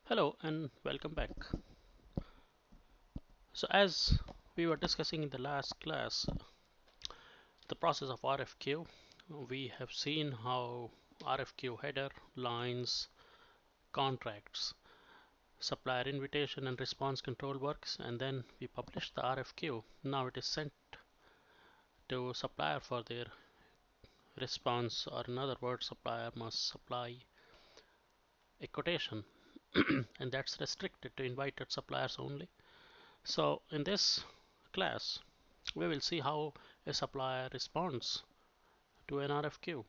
Hello and welcome back. So as we were discussing in the last class, the process of RFQ, we have seen how RFQ header, lines, contracts, supplier invitation and response control works, and then we publish the RFQ. Now it is sent to supplier for their response, or in other words, supplier must supply a quotation and that's restricted to invited suppliers only. So in this class, we will see how a supplier responds to an RFQ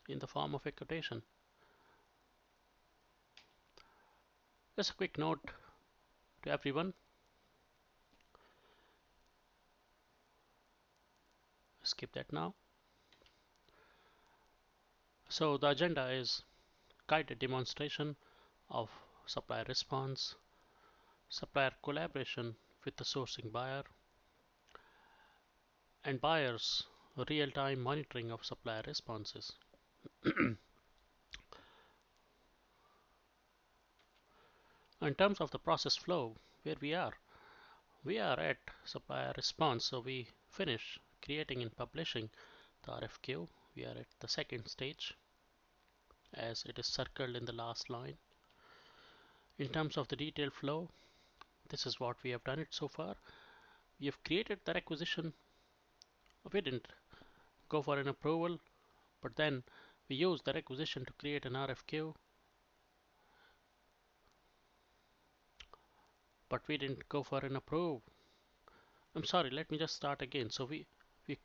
in the form of a quotation. Just a quick note to everyone. Skip that now. So the agenda is guided demonstration of supplier response, supplier collaboration with the sourcing buyer, and buyers real-time monitoring of supplier responses. In terms of the process flow, where we are at supplier response. So we finish creating and publishing the RFQ. We are at the second stage as it is circled in the last line. In terms of the detailed flow, this is what we have done it so far. We have created the requisition. We didn't go for an approval, but then we used the requisition to create an RFQ, but we didn't go for an approve. I'm sorry, let me just start again. So we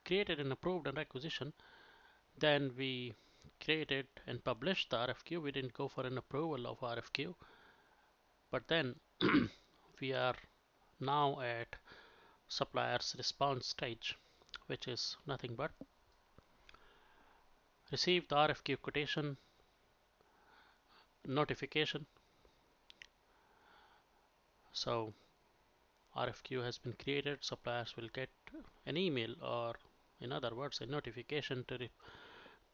created and approved a requisition, then we created and published the RFQ. We didn't go for an approval of RFQ, but then we are now at supplier's response stage, which is nothing but receive the RFQ quotation notification. So RFQ has been created, suppliers will get an email, or in other words a notification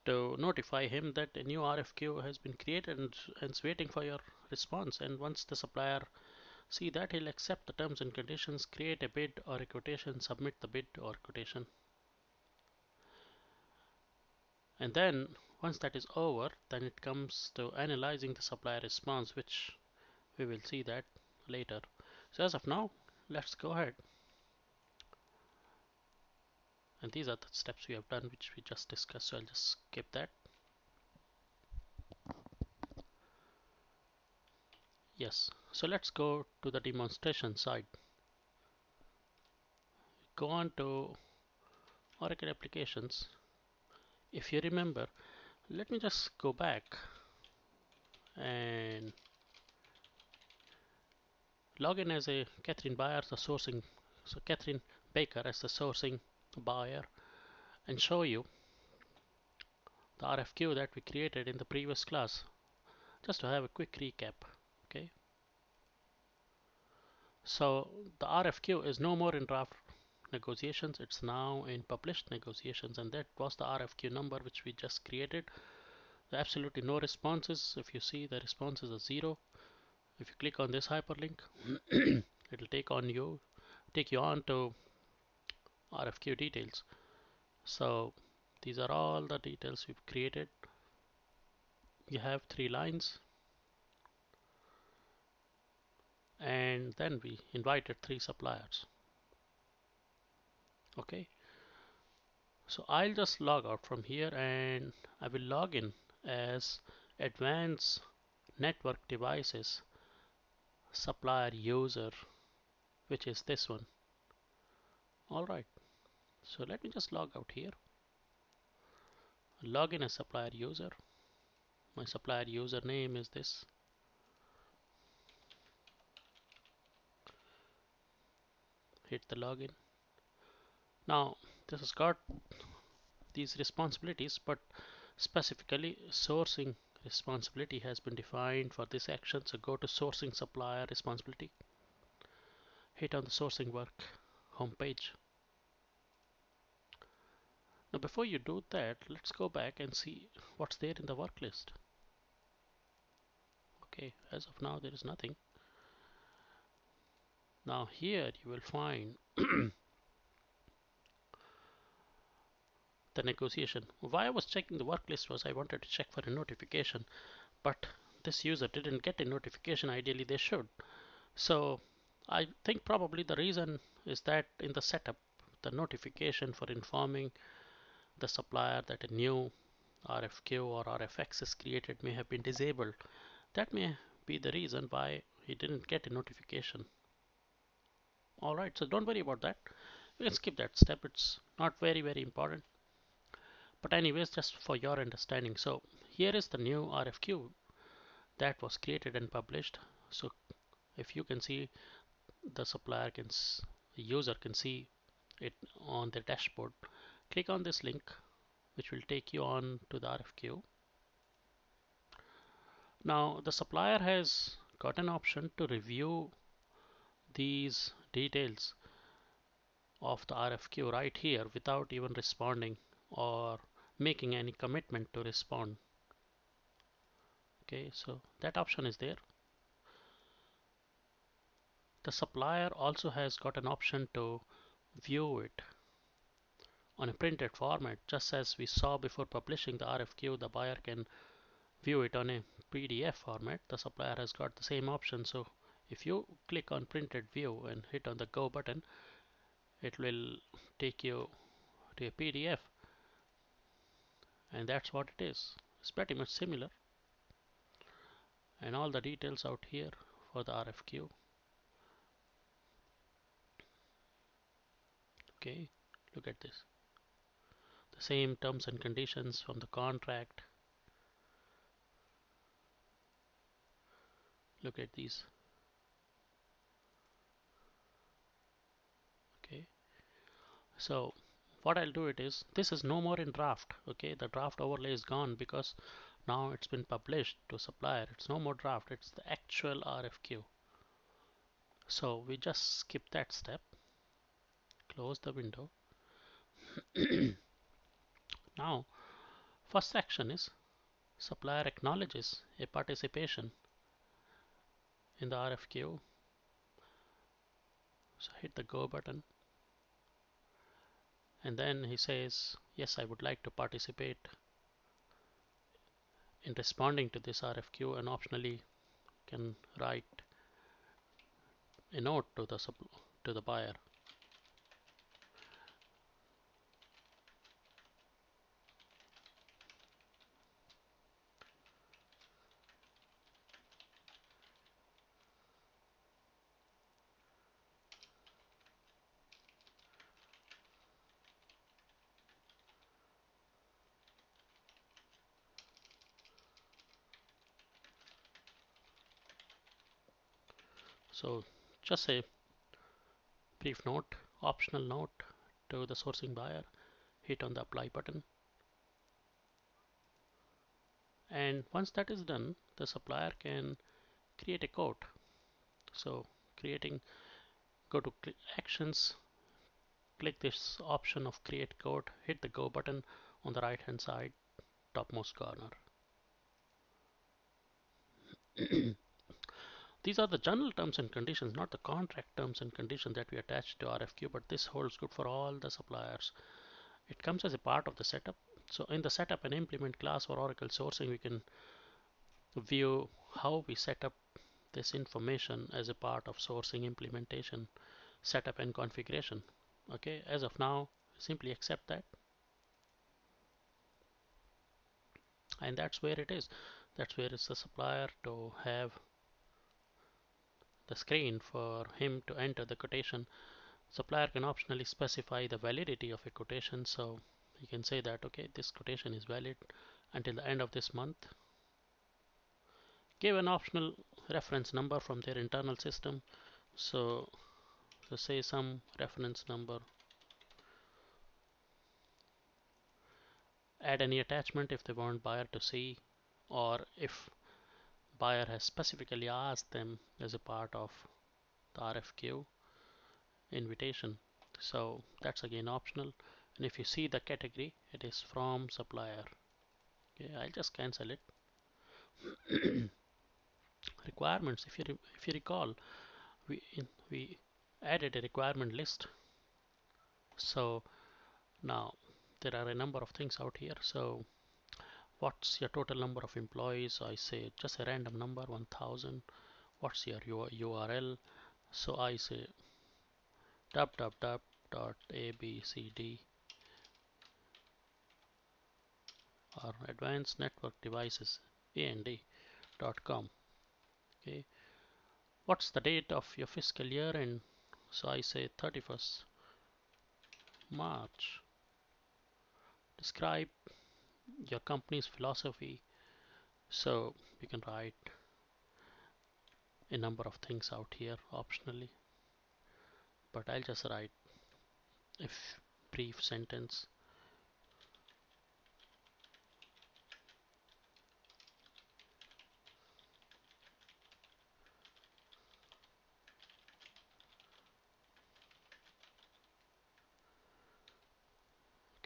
to notify him that a new RFQ has been created and is waiting for your response. And once the supplier see that, he'll accept the terms and conditions, create a bid or a quotation, submit the bid or quotation. And then once that is over, then it comes to analyzing the supplier response, which we will see that later. So as of now, let's go ahead. And these are the steps we have done, which we just discussed. So I'll just skip that. Yes. So let's go to the demonstration side. Go on to Oracle Applications. If you remember, let me just go back and log in as a Catherine Buyer, the sourcing, so Catherine Baker as the sourcing buyer, and show you the RFQ that we created in the previous class, just to have a quick recap. Okay, so the RFQ is no more in draft negotiations, it's now in published negotiations, and that was the RFQ number which we just created. There are absolutely no responses. If you see, the responses are 0. If you click on this hyperlink, it'll take you on to RFQ details. So these are all the details we've created. You have 3 lines, and then we invited 3 suppliers. Okay, so I'll just log out from here and I will log in as advanced network devices supplier user, which is this one. Alright, so let me just log out here, log in as supplier user. My supplier username is this. Hit the login. Now this has got these responsibilities, but specifically sourcing responsibility has been defined for this action. So go to sourcing supplier responsibility, hit on the sourcing work homepage. Now before you do that, let's go back and see what's there in the work list. Okay, as of now there is nothing. Now here you will find the negotiation. Why I was checking the work list was I wanted to check for a notification, but this user didn't get a notification. Ideally they should. So I think probably the reason is that in the setup, the notification for informing the supplier that a new RFQ or RFX is created may have been disabled. That may be the reason why he didn't get a notification. Alright, so don't worry about that. We can skip that step. It's not very important. But anyways, just for your understanding. So here is the new RFQ that was created and published. So if you can see, the supplier can, the user can see it on the dashboard. Click on this link, which will take you on to the RFQ. Now the supplier has got an option to review these details of the RFQ right here without even responding or making any commitment to respond. Okay, so that option is there. The supplier also has got an option to view it on a printed format. Just as we saw before publishing the RFQ, the buyer can view it on a PDF format. The supplier has got the same option. So if you click on printed view and hit on the go button, it will take you to a PDF, and that's what it is. It's pretty much similar, and all the details out here for the RFQ. Okay, look at this. The same terms and conditions from the contract. Look at these. Okay, so what I'll do it is, this is no more in draft. Okay, the draft overlay is gone because now it's been published to supplier. It's no more draft, it's the actual RFQ. So we just skip that step, close the window. Now first action is supplier acknowledges a participation in the RFQ. So hit the go button, and then he says, yes, I would like to participate in responding to this RFQ, and optionally can write a note to the buyer. So just a brief note, optional note to the sourcing buyer. Hit on the apply button, and once that is done, the supplier can create a quote. So creating, go to actions, click this option of create quote, hit the go button on the right hand side topmost corner. These are the general terms and conditions, not the contract terms and conditions that we attach to RFQ, but this holds good for all the suppliers. It comes as a part of the setup. So in the setup and implement class for Oracle sourcing, we can view how we set up this information as a part of sourcing implementation, setup and configuration. Okay, as of now, simply accept that, and that's where it is. That's where it's the supplier to have the screen for him to enter the quotation. Supplier can optionally specify the validity of a quotation. So you can say that, okay, this quotation is valid until the end of this month. Give an optional reference number from their internal system. So say some reference number. Add any attachment if they want buyer to see, or if buyer has specifically asked them as a part of the RFQ invitation. So that's again optional, and if you see the category, it is from supplier. Okay, I'll just cancel it. requirements, if you recall, we added a requirement list. So now there are a number of things out here. So what's your total number of employees? I say just a random number, 1000. What's your URL? So I say www.abcd or advanced network devices and.com. Okay, what's the date of your fiscal year? And so I say 31st March. Describe your company's philosophy. So you can write a number of things out here optionally, but I'll just write a brief sentence.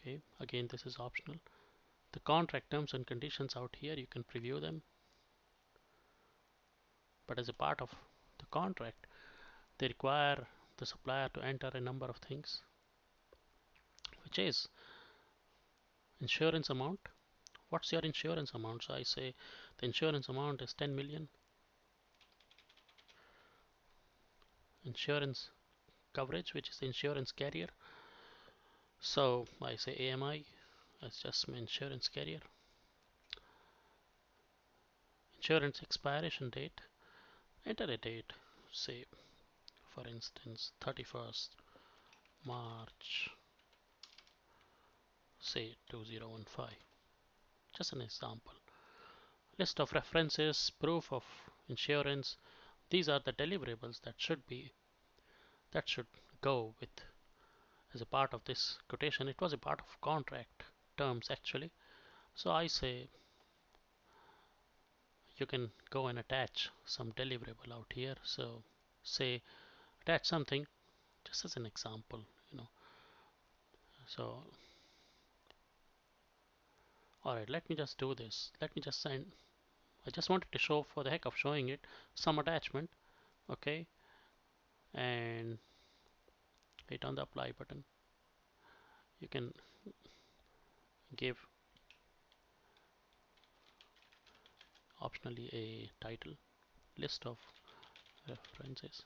Okay, again this is optional. The contract terms and conditions out here, you can preview them, but as a part of the contract they require the supplier to enter a number of things, which is insurance amount. What's your insurance amount? So I say the insurance amount is 10 million. Insurance coverage, which is the insurance carrier. So I say AMI as just my insurance carrier. Insurance expiration date, enter a date, say for instance 31st March, say 2015. Just an example. List of references, proof of insurance. These are the deliverables that should go with as a part of this quotation. It was a part of contract terms actually. So I say you can go and attach some deliverable out here. So say attach something just as an example, so alright, let me just do this. Let me just send, I just wanted to show, for the heck of showing it, some attachment. Okay, and hit on the apply button. You can give optionally a title, list of references,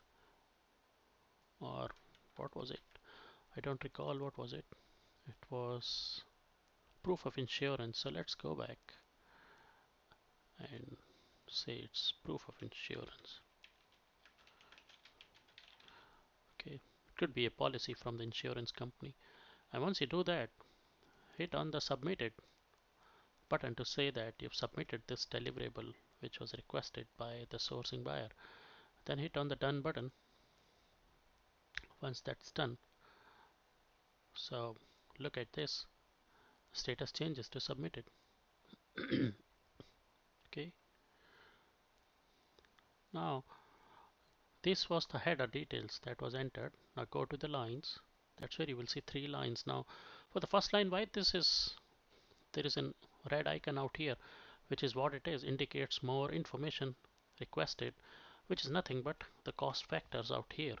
or what was it? I don't recall what was it. It was proof of insurance. So let's go back and say it's proof of insurance. Okay, it could be a policy from the insurance company. And once you do that, hit on the submitted button to say that you've submitted this deliverable which was requested by the sourcing buyer. Then hit on the done button once that's done. So look at this, status changes to submitted. Okay, now this was the header details that was entered. Now go to the lines. That's where you will see 3 lines. Now for the first line, why this is, there is a red icon out here, which is what it is, indicates more information requested, which is nothing but the cost factors out here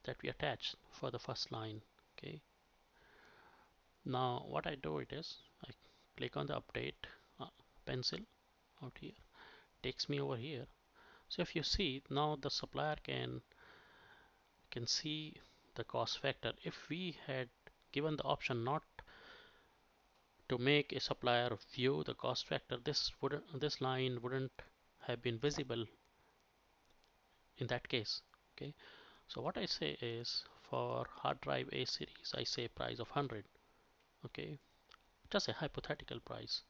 that we attach for the first line. Okay, now what I do it is I click on the update pencil out here, takes me over here. So if you see now, the supplier can see the cost factor. If we had given the option not to make a supplier view the cost factor, this line wouldn't have been visible in that case. Okay, so what I say is for hard drive A series, I say price of 100. Okay, just a hypothetical price.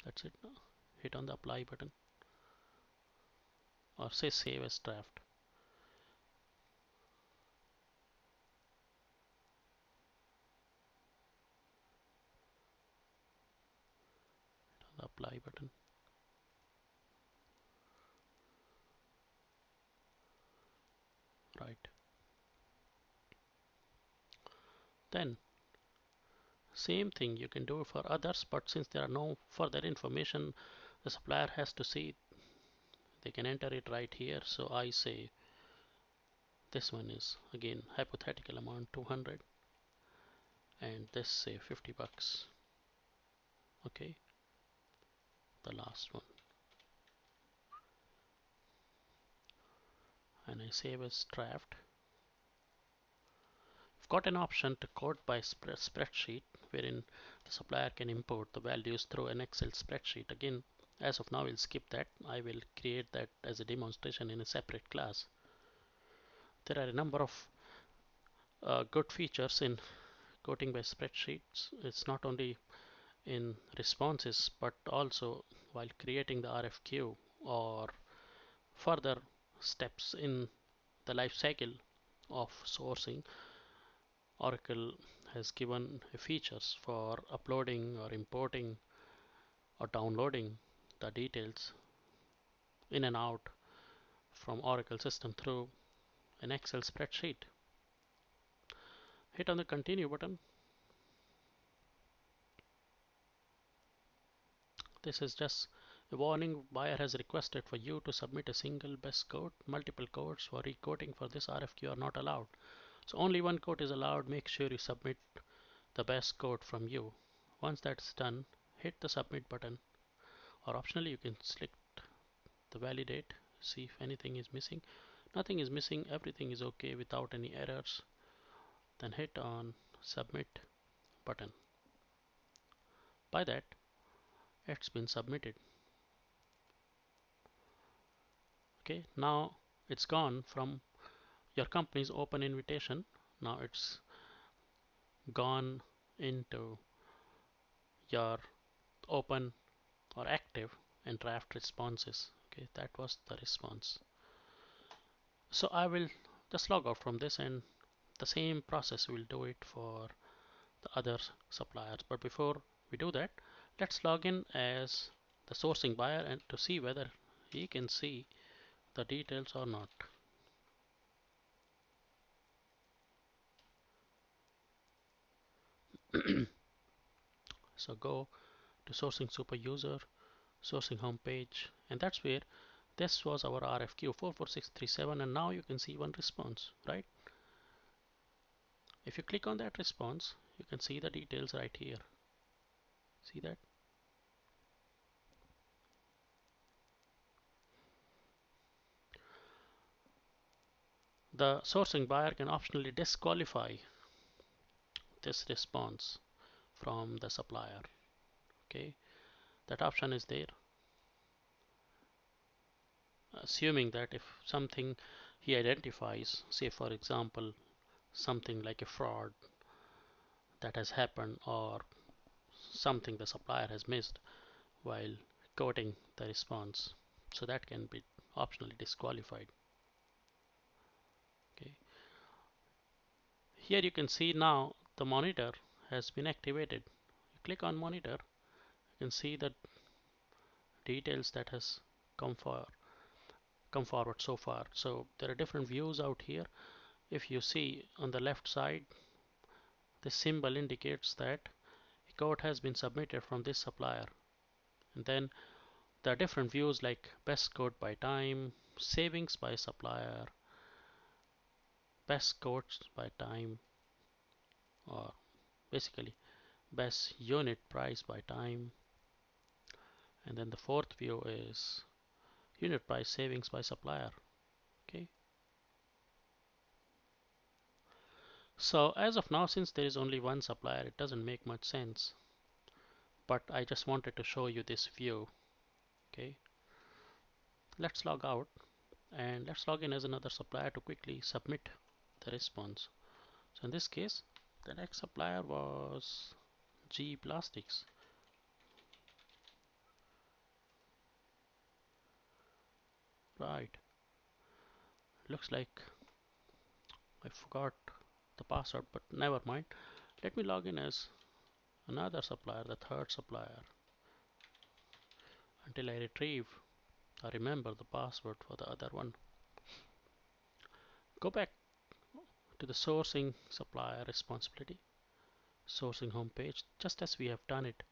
That's it. Now hit on the apply button, or say save as draft. Hit on the apply button. Right, then same thing you can do for others, but since there are no further information, the supplier has to see they can enter it right here. So I say this one is again hypothetical amount 200 and this say 50 bucks. Okay, the last one, and I save as draft. We've got an option to quote by spreadsheet, wherein the supplier can import the values through an Excel spreadsheet. Again, as of now, we'll skip that. I will create that as a demonstration in a separate class. There are a number of good features in quoting by spreadsheets. It's not only in responses, but also while creating the RFQ or further steps in the life cycle of sourcing. Oracle has given features for uploading or importing or downloading the details in and out from Oracle system through an Excel spreadsheet. Hit on the continue button. This is just a warning. Buyer has requested for you to submit a single best quote. Multiple quotes for requoting for this RFQ are not allowed. So only one quote is allowed. Make sure you submit the best quote from you. Once that's done, hit the submit button, or optionally you can select the validate, see if anything is missing. Nothing is missing, everything is okay without any errors. Then hit on submit button. By that, it's been submitted. Okay, now it's gone from your company's open invitation. Now it's gone into your open or active and draft responses. Okay, that was the response. So I will just log out from this, and the same process we'll do it for the other suppliers. But before we do that, let's log in as the sourcing buyer and to see whether he can see the details or not. So go to sourcing super user, sourcing homepage, and that's where this was our RFQ 44637, and now you can see one response, right? If you click on that response, you can see the details right here. See that? The sourcing buyer can optionally disqualify this response from the supplier. Okay, that option is there, assuming that if something he identifies, say for example something like a fraud that has happened or something the supplier has missed while quoting the response, so that can be optionally disqualified. Okay, here you can see now the monitor has been activated. You click on monitor, you can see the details that has come forward so far. So there are different views out here. If you see on the left side, this symbol indicates that a quote has been submitted from this supplier. And then there are different views like best quote by time, savings by supplier, best quotes by time, or basically best unit price by time. And then the fourth view is unit price savings by supplier. Okay. So as of now, since there is only one supplier, it doesn't make much sense. But I just wanted to show you this view. Okay. Let's log out and let's log in as another supplier to quickly submit the response. So in this case, the next supplier was G Plastics. Right. Looks like I forgot the password, but never mind. Let me log in as another supplier, the third supplier, until I retrieve or remember the password for the other one. Go back to the sourcing supplier responsibility, sourcing homepage, just as we have done it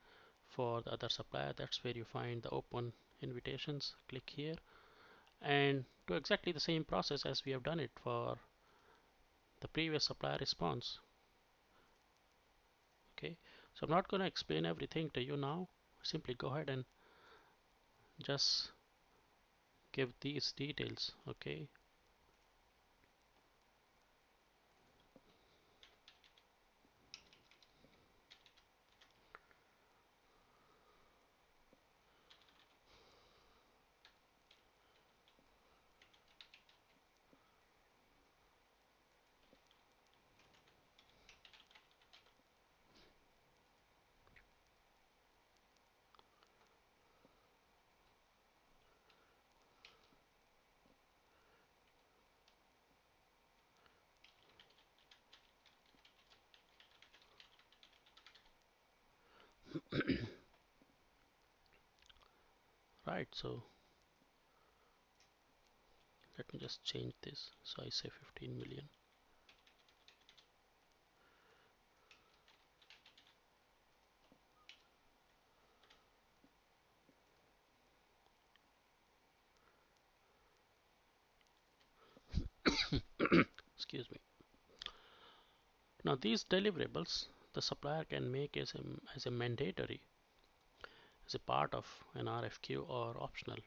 for the other supplier. That's where you find the open invitations. Click here do exactly the same process as we have done it for the previous supplier response. Okay, so I'm not going to explain everything to you now. Simply go ahead and just give these details. Okay, right, so let me just change this. So I say 15 million. Excuse me. Now these deliverables the supplier can make as a mandatory, as a part of an RFQ or optional.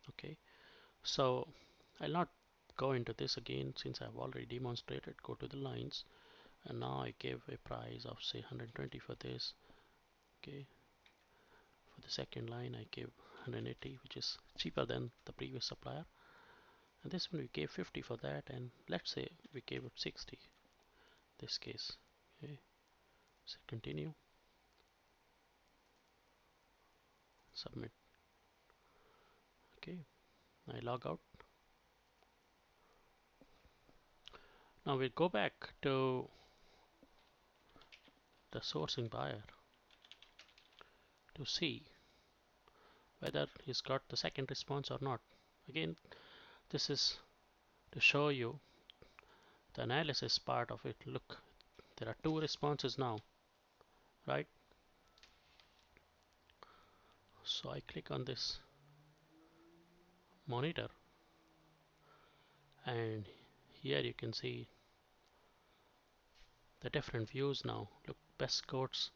Okay, so I'll not go into this again since I've already demonstrated. Go to the lines, and now I give a price of say 120 for this. Okay, for the second line I give 180, which is cheaper than the previous supplier, and this one we gave 50 for that, and let's say we gave it 60 this case. Okay, so continue, submit. Okay, I log out. Now we go back to the sourcing buyer to see whether he's got the second response or not. Again, this is to show you the analysis part of it. Look, there are two responses now, right? So I click on this monitor, and here you can see the different views now. Look, best quotes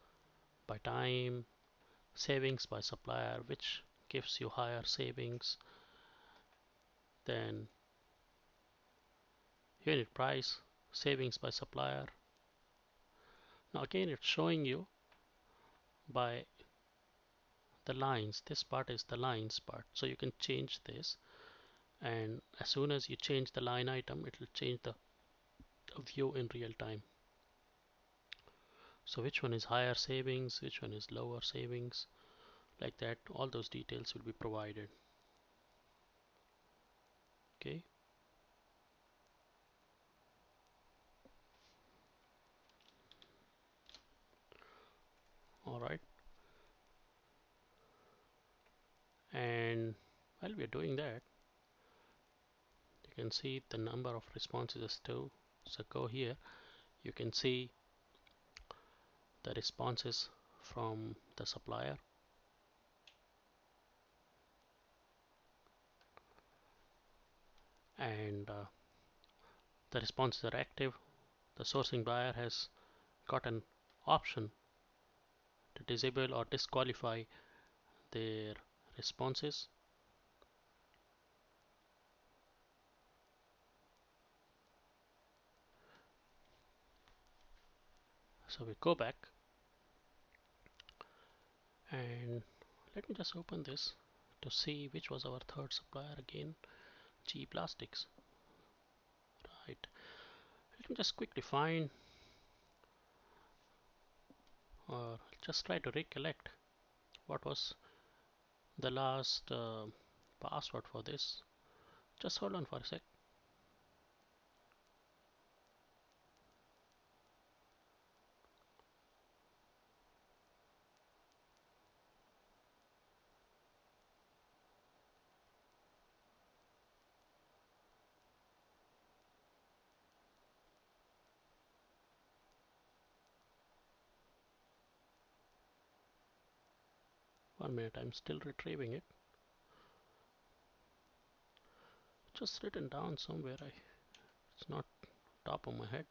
by time, savings by supplier, which gives you higher savings, then unit price, savings by supplier. Now again, it's showing you by the lines. This part is the lines part, so you can change this, and as soon as you change the line item, it will change the view in real time. So which one is higher savings, which one is lower savings, like that, all those details will be provided. Okay, all right, and while we are doing that, you can see the number of responses is 2. So go here, you can see the responses from the supplier, and the responses are active. The sourcing buyer has got an option to disable or disqualify their responses. So we go back, and let me just open this to see which was our third supplier again. G Plastics, right? Let me just quickly find, or just try to recollect what was the last password for this. Just hold on for a sec. 1 minute, I'm still retrieving it. just written down somewhere. It's not top of my head.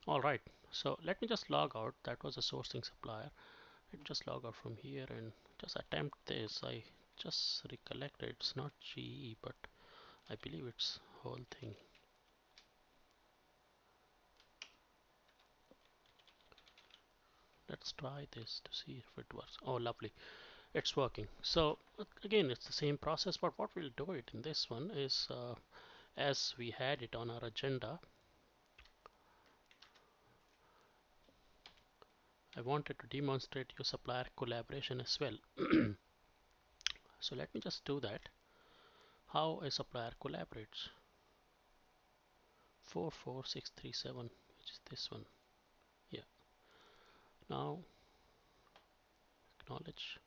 All right. So let me just log out. That was a sourcing supplier. Let me just log out from here and just attempt this. I just recollected it's not GE, but I believe it's whole thing. Let's try this to see if it works. Oh, lovely. It's working. So again, it's the same process, but what we'll do it in this one is as we had it on our agenda, I wanted to demonstrate your supplier collaboration as well. So let me just do that. How a supplier collaborates. 44637, which is this one. Yeah. Now acknowledge.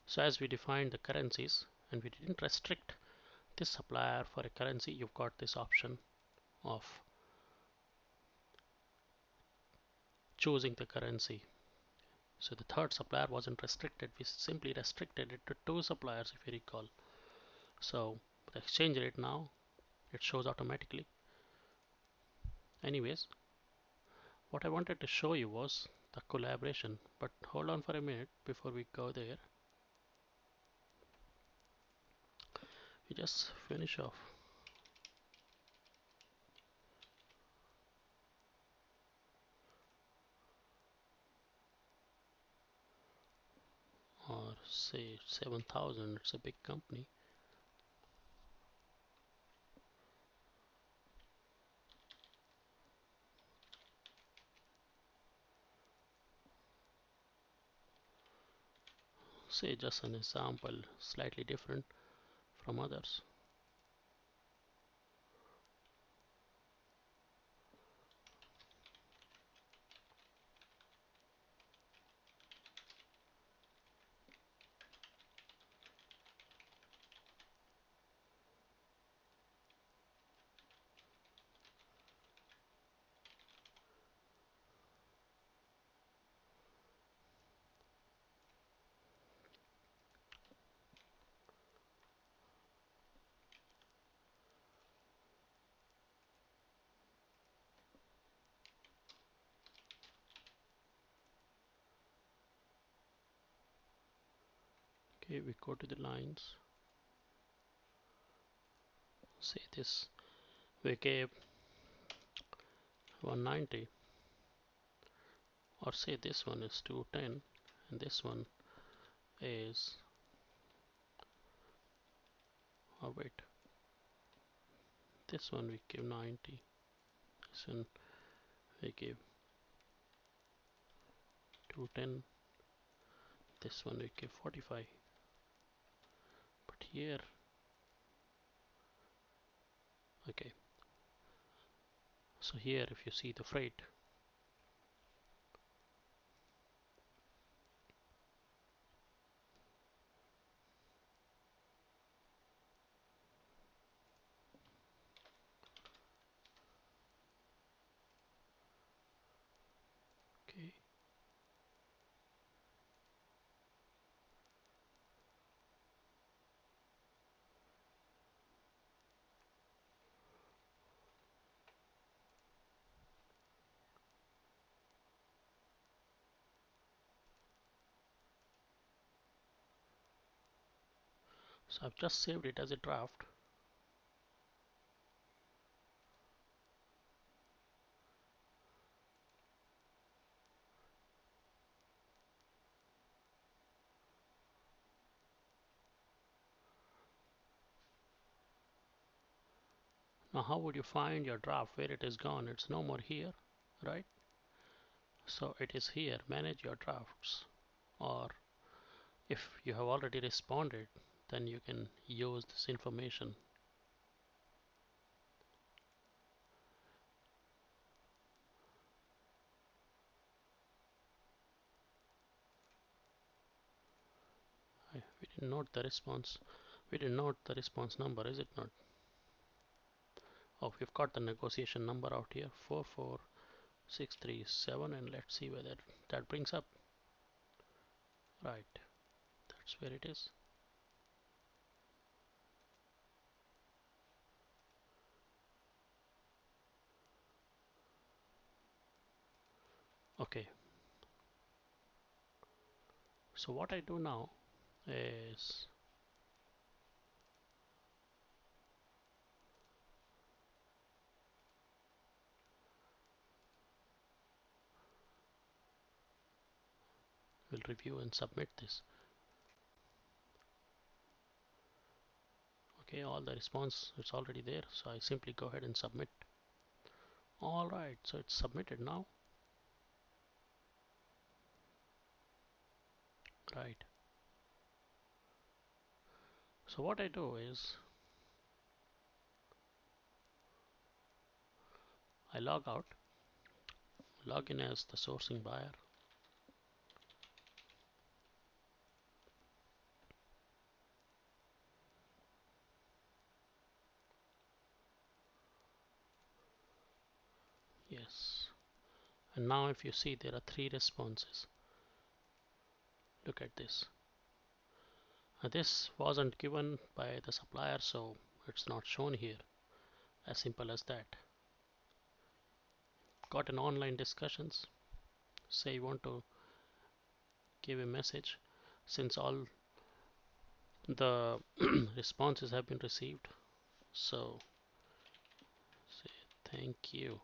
So as we defined the currencies and we didn't restrict this supplier for a currency, you've got this option of choosing the currency. So the third supplier wasn't restricted. We simply restricted it to two suppliers, if you recall. So the exchange rate now, it shows automatically. Anyways, what I wanted to show you was the collaboration. But hold on for a minute before we go there. We just finish off. Or say 7,000, it's a big company. Say just an example, slightly different from others. Okay, we go to the lines. Say this, we gave 190, or say this one is 210, and this one is, oh wait, this one we give 90, this one we give 210, this one we give 45. But here, okay, so here if you see the freight, okay, so I've just saved it as a draft. Now how would you find your draft where it is gone? It's no more here, right? So it is here, manage your drafts. or if you have already responded, then you can use this information. We didn't note the response. We didn't note the response number, is it not? Oh, we've got the negotiation number out here, 44637, and let's see whether that brings up. Right, that's where it is. Okay, so what I do now is we'll review and submit this. Okay, all the response, it's already there, so I simply go ahead and submit. Alright, so it's submitted now. Right, so what I do is I log out, log in as the sourcing buyer. Yes, and now if you see, there are 3 responses. Look at this. This wasn't given by the supplier, so it's not shown here. As simple as that. Got an online discussions. Say you want to give a message, since all the responses have been received, so say thank you.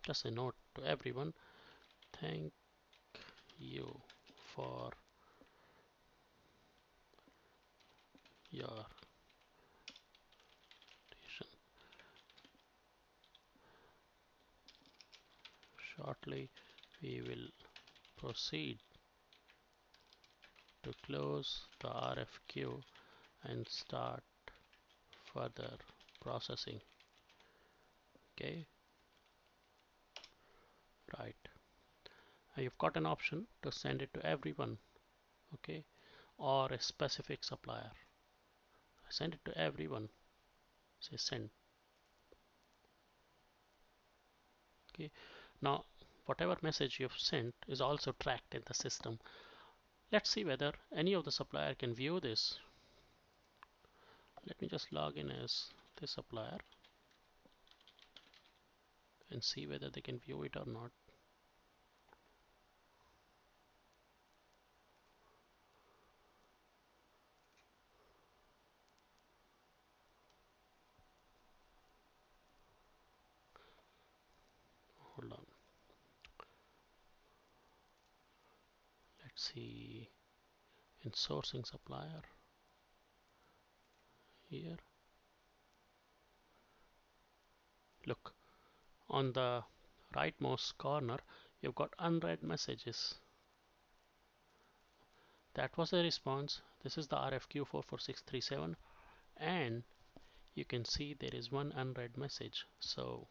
Just a note to everyone, thank you for your attention. Shortly we will proceed to close the RFQ and start further processing. Okay, right. Now you've got an option to send it to everyone, okay, or a specific supplier. Send it to everyone. Say send. Okay, now whatever message you've sent is also tracked in the system. Let's see whether any of the supplier can view this. Let me just log in as this supplier and see whether they can view it or not. Hold on, let's see. In sourcing supplier here, look, on the rightmost corner you've got unread messages. That was the response. This is the RFQ 44637, and you can see there is one unread message. So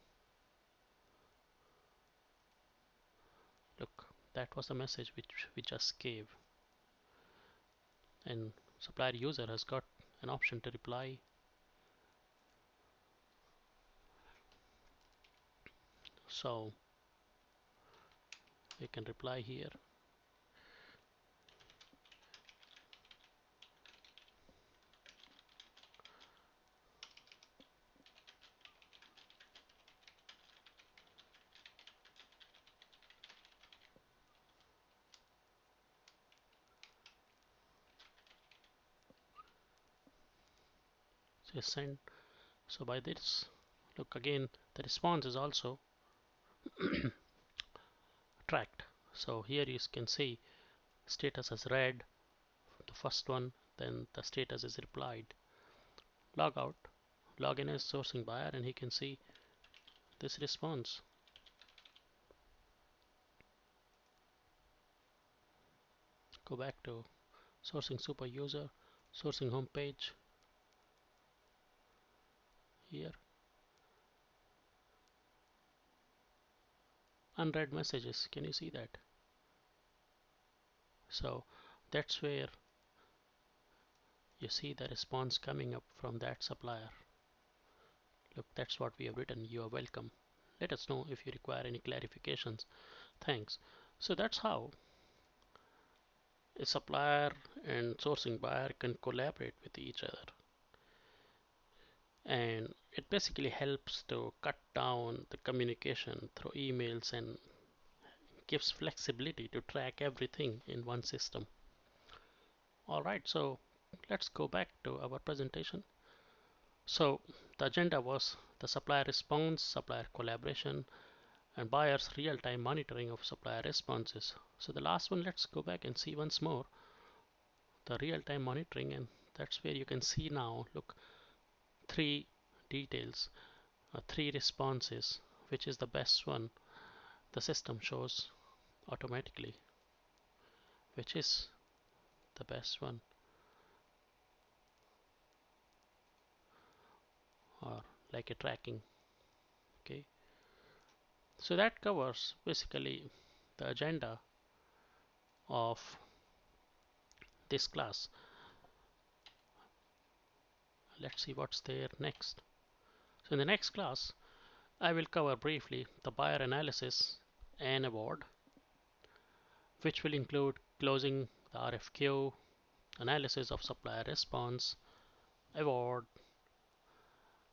look, that was the message which we just gave, and supplier user has got an option to reply. So we can reply here. Say send. So by this, look again, the response is also tracked. So here you can see status as read, the first one, then the status is replied. Log out, log in as sourcing buyer, and he can see this response. go back to sourcing super user, sourcing homepage here, unread messages. Can you see that? So that's where you see the response coming up from that supplier. Look, that's what we have written. You are welcome. Let us know if you require any clarifications. Thanks. So that's how a supplier and sourcing buyer can collaborate with each other. And it basically helps to cut down the communication through emails and gives flexibility to track everything in one system. Alright, so let's go back to our presentation. So the agenda was the supplier response, supplier collaboration, and buyers real-time monitoring of supplier responses. So the last one, let's go back and see once more the real-time monitoring, and that's where you can see now, look, three details, three responses, which is the best one. The system shows automatically which is the best one, or like a tracking. Okay, so that covers basically the agenda of this class. Let's see what's there next. So in the next class I will cover briefly the buyer analysis and award, which will include closing the RFQ, analysis of supplier response, award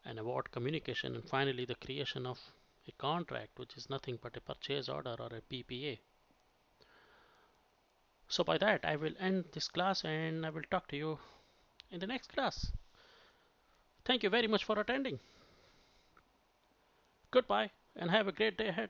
and award communication, and finally the creation of a contract, which is nothing but a purchase order or a PPA. So by that I will end this class and I will talk to you in the next class. Thank you very much for attending. Goodbye and have a great day ahead.